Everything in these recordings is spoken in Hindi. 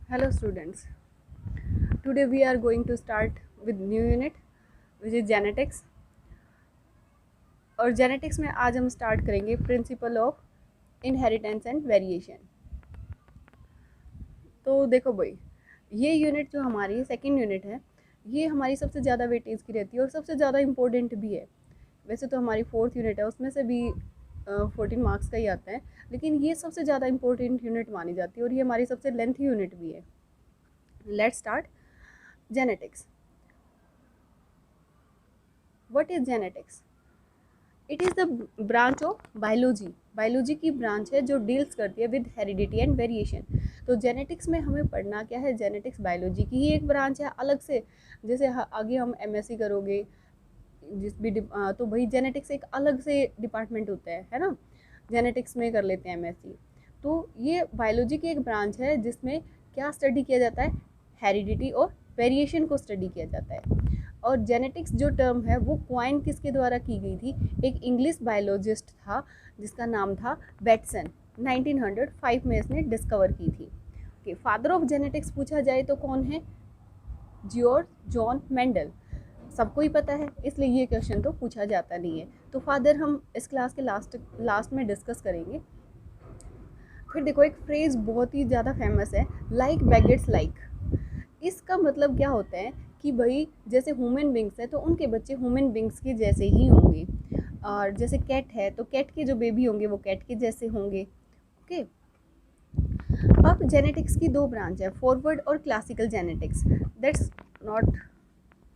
Hello students. Today we are going to start with new unit which is genetics. और जेनेटिक्स में आज हम स्टार्ट करेंगे principle of inheritance and variation. तो देखो भाई, ये यूनिट जो हमारी सेकंड यूनिट है, ये हमारी सबसे ज़्यादा वेटेज की रहती है और सबसे ज़्यादा इम्पोर्टेंट भी है। वैसे तो हमारी फोर्थ यूनिट है, उसमें से भी 14 मार्क्स का ही आता है, लेकिन ये सबसे ज़्यादा इम्पोर्टेंट यूनिट मानी जाती है और ये हमारी सबसे लेंथी यूनिट भी है। Let's start genetics. What is genetics? It is the branch of biology. Biology की ब्रांच है जो डील्स करती है विद हेरिडिटी एंड वेरिएशन। तो जेनेटिक्स में हमें पढ़ना क्या है? जेनेटिक्स बायोलॉजी की ही एक ब्रांच है अलग से। जैसे आगे हम एमएससी करोगे जिस भी तो भाई जेनेटिक्स एक अलग से डिपार्टमेंट होता है ना। जेनेटिक्स में कर लेते हैं एमएससी। तो ये बायोलॉजी की एक ब्रांच है जिसमें क्या स्टडी किया जाता है? हेरिडिटी और वेरिएशन को स्टडी किया जाता है। और जेनेटिक्स जो टर्म है वो क्वाइन किसके द्वारा की गई थी? एक इंग्लिश बायोलॉजिस्ट था जिसका नाम था बैटसन। 1905 में इसने डिस्कवर की थी। ओके, फादर ऑफ जेनेटिक्स पूछा जाए तो कौन है? George John Mendel. सबको ही पता है, इसलिए ये क्वेश्चन तो पूछा जाता नहीं है। तो फादर हम इस क्लास के लास्ट में डिस्कस करेंगे। फिर देखो, एक फ्रेज बहुत ही ज़्यादा फेमस है, लाइक बैगेट्स लाइक। इसका मतलब क्या होता है कि भाई जैसे ह्यूमन बींग्स है तो उनके बच्चे ह्यूमन बींग्स के जैसे ही होंगे, और जैसे कैट है तो कैट के जो बेबी होंगे वो कैट के जैसे होंगे। ओके, अब जेनेटिक्स की दो ब्रांच है, फॉरवर्ड और classical genetics. That's not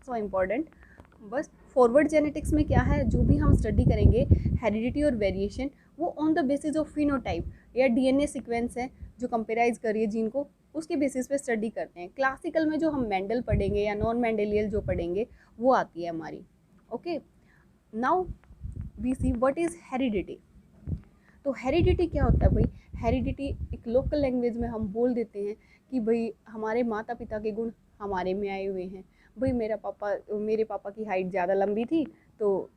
so important. बस फॉरवर्ड जेनेटिक्स में क्या है, जो भी हम स्टडी करेंगे हेरिडिटी और वेरिएशन, वो on the basis of phenotype या डीएनए सीक्वेंस है जो कंपेराइज करिए जीन को, उसके बेसिस पे स्टडी करते हैं। क्लासिकल में जो हम मेंडल पढ़ेंगे या नॉन मेंडेलियल जो पढ़ेंगे वो आती है हमारी। Okay, now we see what is heredity. तो हेरिडिटी क्या होता है भाई? हेरिडिटी एक लोकल लैंग्वेज में हम बोल देते हैं कि भाई हमारे माता पिता के गुण हमारे में आए हुए हैं। भाई मेरे पापा की हाइट ज़्यादा लंबी थी तो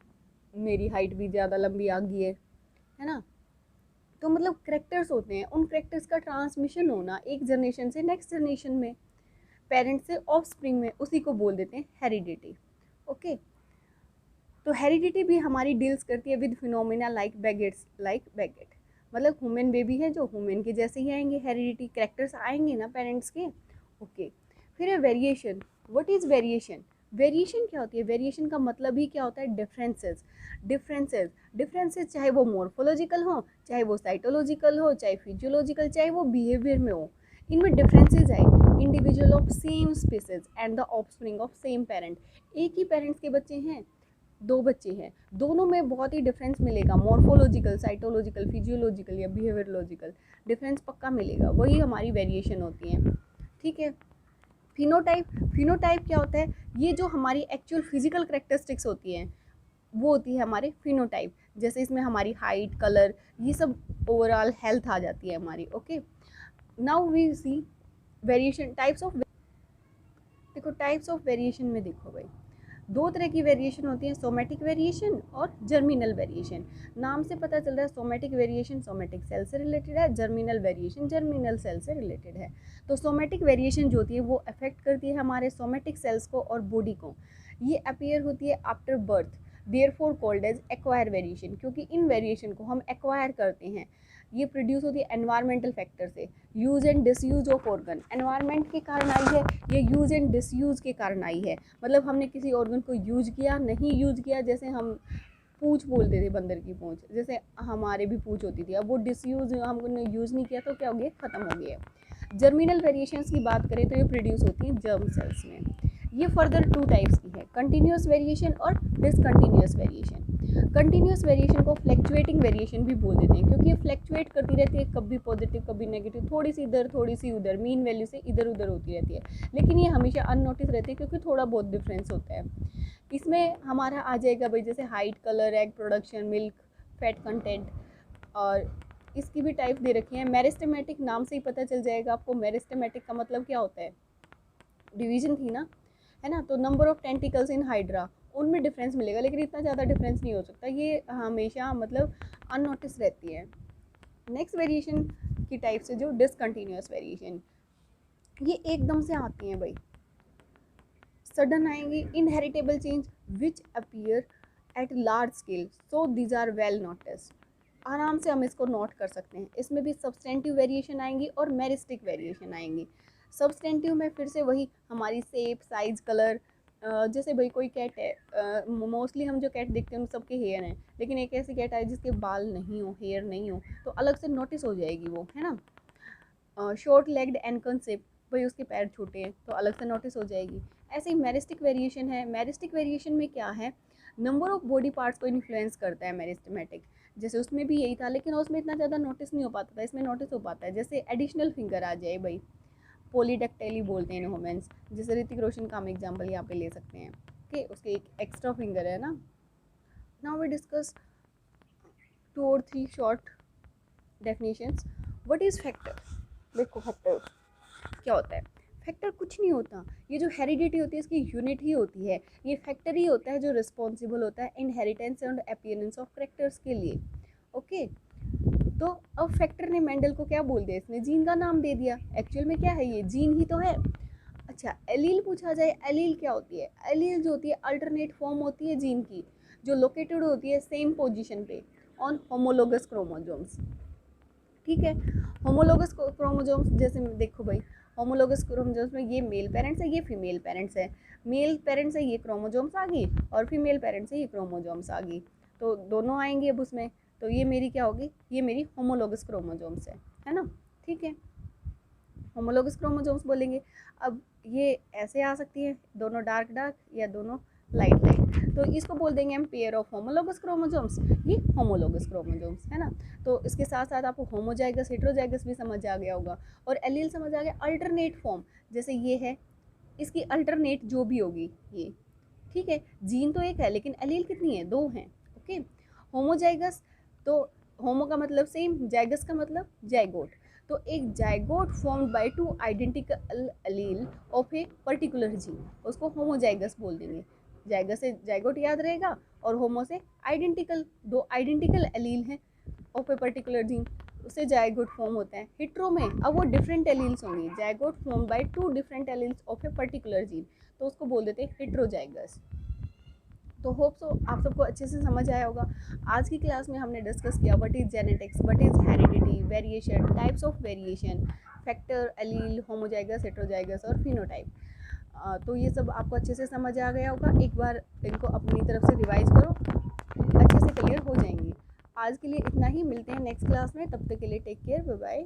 मेरी हाइट भी ज़्यादा लंबी आ गई है ना। तो मतलब करेक्टर्स होते हैं, उन करेक्टर्स का ट्रांसमिशन होना एक जनरेशन से नेक्स्ट जनरेशन में, पेरेंट्स से ऑफ स्प्रिंग में, उसी को बोल देते हैं हेरिडिटी। ओके, तो हेरिडिटी भी हमारी डील्स करती है विद फिनोमिना लाइक बैगेट। मतलब ह्यूमन बेबी है जो ह्यूमन के जैसे ही आएंगे, हेरिडिटी करेक्टर्स आएंगे ना पेरेंट्स के। ओके, फिर है variation. What is variation? Variation क्या होती है? वेरिएशन का मतलब ही क्या होता है? डिफरेंसेस। डिफरेंसेस चाहे वो मॉर्फोलॉजिकल हो, चाहे वो साइटोलॉजिकल हो, चाहे फिजियोलॉजिकल, चाहे वो बिहेवियर में हो, इनमें डिफरेंसेस आए। Individual of same species and the offspring of same parent. एक ही पेरेंट्स के बच्चे हैं, दो बच्चे हैं, दोनों में बहुत ही डिफरेंस मिलेगा, मॉर्फोलॉजिकल, साइटोलॉजिकल, फिजियोलॉजिकल या बिहेवियरलॉजिकल डिफरेंस पक्का मिलेगा, वही हमारी वेरिएशन होती है। ठीक है। फिनोटाइप। फिनोटाइप क्या होता है? ये जो हमारी एक्चुअल फिजिकल करेक्टरिस्टिक्स होती हैं वो होती है हमारे फिनोटाइप। जैसे इसमें हमारी हाइट, कलर, ये सब ओवरऑल हेल्थ आ जाती है हमारी। Okay, now we see variation types of. देखो टाइप्स ऑफ वेरिएशन में देखो भाई, दो तरह की वेरिएशन होती है, सोमेटिक वेरिएशन और जर्मिनल वेरिएशन। नाम से पता चल रहा है सोमेटिक वेरिएशन सोमेटिक सेल से रिलेटेड है, जर्मिनल वेरिएशन जर्मिनल सेल से रिलेटेड है। तो सोमेटिक वेरिएशन जो होती है वो अफेक्ट करती है हमारे सोमेटिक सेल्स को और बॉडी को। ये अपीयर होती है after birth, therefore called as acquire variation, क्योंकि इन वेरिएशन को हम एक्वायर करते हैं। ये प्रोड्यूस होती है एनवायरमेंटल फैक्टर से। Use and disuse of organ, environment के कारण आई है, ये यूज एंड डिसयूज के कारण आई है। मतलब हमने किसी ऑर्गन को यूज किया, नहीं यूज किया, जैसे हम पूँछ बोलते थे, बंदर की पूँछ, जैसे हमारे भी पूँछ होती थी, अब वो डिसयूज हमने यूज़ नहीं किया तो क्या हो गया? ख़त्म हो गया। जर्मिनल वेरिएशंस की बात करें तो ये प्रोड्यूस होती हैं जर्म सेल्स में। ये फर्दर टू टाइप्स की है, कंटिन्यूस वेरिएशन और डिसकंटिन्यूस वेरिएशन। कंटिन्यूस वेरिएशन को फ्लैक्चुएटिंग वेरिएशन भी बोल देते हैं, क्योंकि ये फ्लैक्चुएट करती रहती है, कभी पॉजिटिव कभी नेगेटिव, थोड़ी सी इधर थोड़ी सी उधर, मीन वैल्यू से इधर उधर होती रहती है, लेकिन ये हमेशा अननोटिस रहती है क्योंकि थोड़ा बहुत डिफरेंस होता है। इसमें हमारा आ जाएगा भाई जैसे height, colour, egg production, milk, fat content, और इसकी भी टाइप दे रखी है। मेरिस्टेमेटिक नाम से ही पता चल जाएगा आपको, मेरिस्टेमेटिक का मतलब क्या होता है? डिवीजन थी ना, है ना। तो number of tentacles in hydra, उनमें डिफरेंस मिलेगा, लेकिन इतना ज़्यादा डिफरेंस नहीं हो सकता, ये हमेशा मतलब अननोटिस रहती है। नेक्स्ट वेरिएशन की टाइप से जो डिसकंटिन्यूस वेरिएशन, ये एकदम से आती हैं भाई, सडन आएंगी। Inheritable change which appear at large scale, so these are well notice. आराम से हम इसको नोट कर सकते हैं। इसमें भी सब्सटेंटिव वेरिएशन आएंगी और मेरिस्टिक वेरिएशन आएंगी। सब्सटेंटिव में फिर से वही हमारी शेप, साइज, कलर। जैसे भाई कोई कैट है, मोस्टली हम जो कैट देखते हैं उन सबके हेयर हैं, लेकिन एक ऐसी कैट है जिसके बाल नहीं हो, हेयर नहीं हो, तो अलग से नोटिस हो जाएगी वो, है ना। शॉर्ट लेग्ड एनकनसेप, भाई उसके पैर छोटे हैं तो अलग से नोटिस हो जाएगी। ऐसे ही मेरिस्टिक वेरिएशन है। मेरिस्टिक वेरिएशन में क्या है, नंबर ऑफ बॉडी पार्ट्स को इन्फ्लुएंस करता है मेरिस्टेमेटिक। जैसे उसमें भी यही था, लेकिन उसमें इतना ज़्यादा नोटिस नहीं हो पाता था, इसमें नोटिस हो पाता है। जैसे एडिशनल फिंगर आ जाए भाई, पोलीडेक्टाइली बोलते हैं इन्हें वुमेन्स। जैसे ऋतिक रोशन का हम एग्जाम्पल यहाँ पे ले सकते हैं, ओके, उसके एक एक्स्ट्रा फिंगर है ना। नाउ वी डिस्कस 2 और 3 short definitions. What is factor. देखो फैक्टर क्या होता है। फैक्टर कुछ नहीं होता, ये जो हेरिडिटी होती है इसकी यूनिट ही होती है। ये फैक्टर ही होता है जो रिस्पॉन्सिबल होता है inheritance and appearance of characters के लिए, ओके। तो अब फैक्टर ने मेंडल को क्या बोल दिया, इसने जीन का नाम दे दिया। एक्चुअल में क्या है, ये जीन ही तो है। अच्छा, एलील पूछा जाए, एलील क्या होती है। एलील जो होती है अल्टरनेट फॉर्म होती है जीन की, जो लोकेटेड होती है सेम पोजीशन पे ऑन होमोलोगस क्रोमोसोम्स, ठीक है। होमोलोगस क्रोमोसोम्स, जैसे देखो भाई, होमोलोगस क्रोमोसोम्स में ये मेल पेरेंट्स है, ये फीमेल पेरेंट्स है। मेल पेरेंट्स है, ये क्रोमोसोम्स आ गई, और फीमेल पेरेंट्स है, ये क्रोमोसोम्स आ गई। तो दोनों आएंगे अब उसमें, तो ये मेरी क्या होगी, ये मेरी होमोलोगस क्रोमोसोम्स है ना, ठीक है। होमोलोगस क्रोमोसोम्स बोलेंगे। अब ये ऐसे आ सकती है, दोनों डार्क डार्क या दोनों लाइट लाइट, तो इसको बोल देंगे हम पेयर ऑफ होमोलोगस क्रोमोसोम्स, ये होमोलोगस क्रोमोसोम्स, है ना। तो इसके साथ साथ आपको होमोजाइगस, हेट्रोजाइगस भी समझ आ गया होगा, और एलील समझ आ गया। अल्टरनेट फॉर्म, जैसे ये है, इसकी अल्टरनेट जो भी होगी ये, ठीक है। जीन तो एक है, लेकिन एलील कितनी है, 2 हैं, ओके। होमोजाइगस, तो होमो का मतलब सेम, जाइगस का मतलब जाइगोट। तो एक zygote formed by 2 identical allele of a particular gene, उसको होमोजाइगस बोल देंगे। जाइगस से जाइगोट याद रहेगा, और होमो से आइडेंटिकल, 2 आइडेंटिकल एलील हैं ऑफ ए पर्टिकुलर जीन, उससे जाइगोट फॉर्म होता है। हिट्रो में अब वो डिफरेंट एलील्स होंगी, zygote form by 2 different alleles of a particular gene, तो उसको बोल देते हैं हेट्रोजाइगस। तो होप सो आप सबको अच्छे से समझ आया होगा। आज की क्लास में हमने डिस्कस किया what is genetics, what is heredity, variation, types of variation, factor, allele, homozygous, heterozygous और फिनोटाइप। तो ये सब आपको अच्छे से समझ आ गया होगा। एक बार इनको अपनी तरफ से रिवाइज करो, अच्छे से क्लियर हो जाएंगी। आज के लिए इतना ही, मिलते हैं नेक्स्ट क्लास में, तब तक के लिए टेक केयर, बाय बाय।